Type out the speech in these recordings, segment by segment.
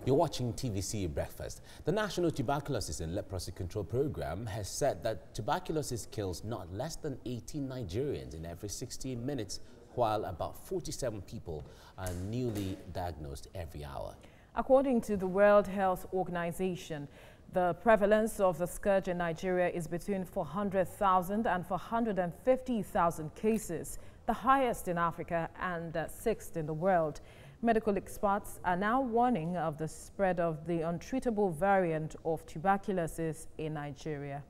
You're watching TVC Breakfast. The National Tuberculosis and Leprosy Control Program has said that tuberculosis kills not less than 18 Nigerians in every 16 minutes, while about 47 people are newly diagnosed every hour. According to the World Health Organization, the prevalence of the scourge in Nigeria is between 400,000 and 450,000 cases, the highest in Africa and sixth in the world. Medical experts are now warning of the spread of the untreatable variant of tuberculosis in Nigeria.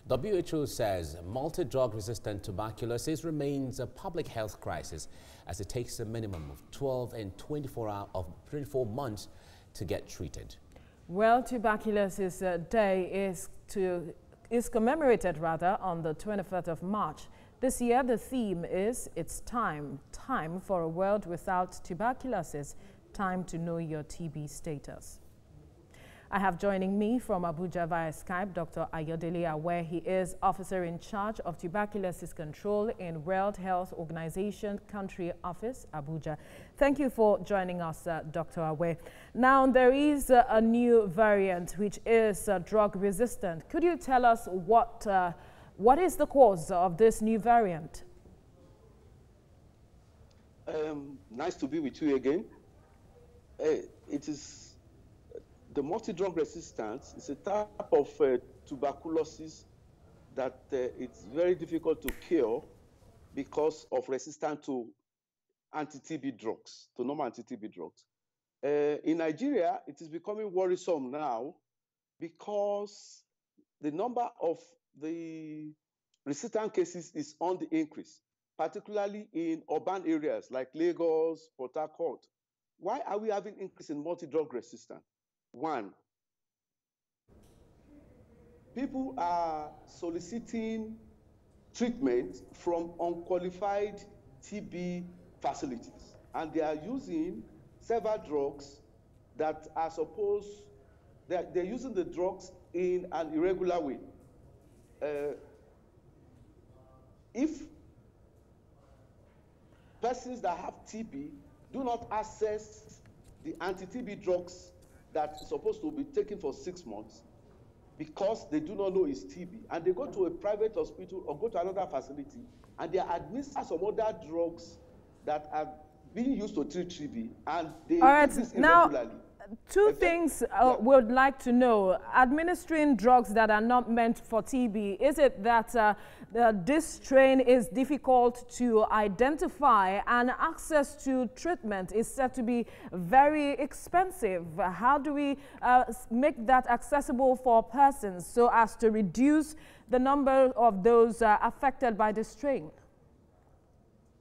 WHO says multi-drug-resistant tuberculosis remains a public health crisis as it takes a minimum of 12 and 24 months to get treated. Well, Tuberculosis Day is commemorated on the 23rd of March. This year, the theme is It's Time for a World Without Tuberculosis, time to know your TB status. I have joining me from Abuja via Skype, Dr. Ayodele Awe. He is officer in charge of tuberculosis control in World Health Organization Country Office, Abuja. Thank you for joining us, Dr. Awe. Now, there is a new variant which is drug resistant. Could you tell us what is the cause of this new variant? Nice to be with you again. It is the multi-drug resistance. It's a type of tuberculosis that it's very difficult to cure because of resistance to anti-TB drugs, to normal anti-TB drugs. In Nigeria, it is becoming worrisome now because the number of the resistant cases is on the increase, particularly in urban areas like Lagos, Port Harcourt. Why are we having increase in multi-drug resistance? One, people are soliciting treatment from unqualified TB facilities, and they are using several drugs that are they're using the drugs in an irregular way. If persons that have TB do not access the anti-TB drugs that is supposed to be taken for 6 months because they do not know it's TB, and they go to a private hospital or go to another facility and they administer some other drugs that are being used to treat TB, and they take this irregularly. Two things we would like to know. Administering drugs that are not meant for TB, is it that this strain is difficult to identify and access to treatment is said to be very expensive? How do we make that accessible for persons so as to reduce the number of those affected by this strain?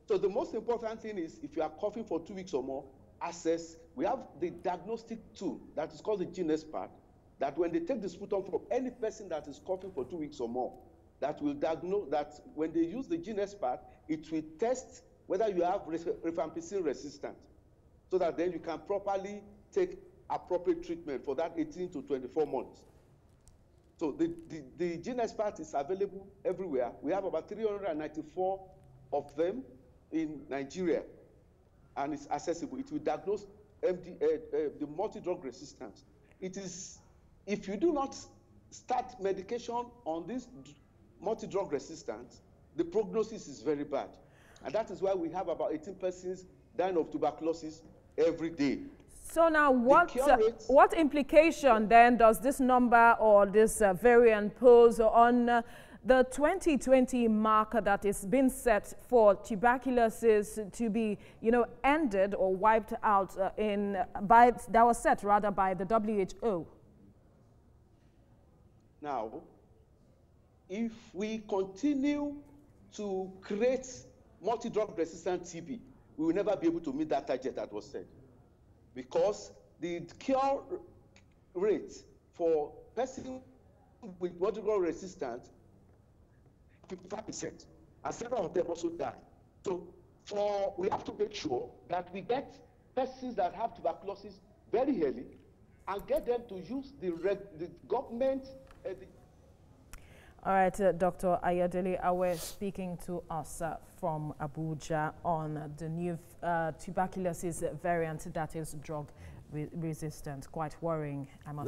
So the most important thing is if you are coughing for 2 weeks or more, access. We have the diagnostic tool that is called the GeneSpart, that when they take the sputum from any person that is coughing for 2 weeks or more, that will diagnose that when they use the GeneSpart, it will test whether you have rifampicin resistance, so that then you can properly take appropriate treatment for that 18 to 24 months. So the GeneSpart is available everywhere. We have about 394 of them in Nigeria, and it's accessible. It will diagnose the multi-drug resistance. It is, if you do not start medication on this multi-drug resistance, the prognosis is very bad. And that is why we have about 18 persons dying of tuberculosis every day. So now what implication then does this number or this variant pose on the 2020 marker that is being set for tuberculosis to be, ended or wiped out that was set rather by the WHO? Now, if we continue to create multi-drug resistant TB, we will never be able to meet that target that was set, because the cure rate for persons with multi-drug resistance 55%, and several of them also die. So we have to make sure that we get persons that have tuberculosis very early and get them to use the government. All right, Dr. Ayodele Awe speaking to us from Abuja on the new tuberculosis variant that is drug resistant. Quite worrying, I must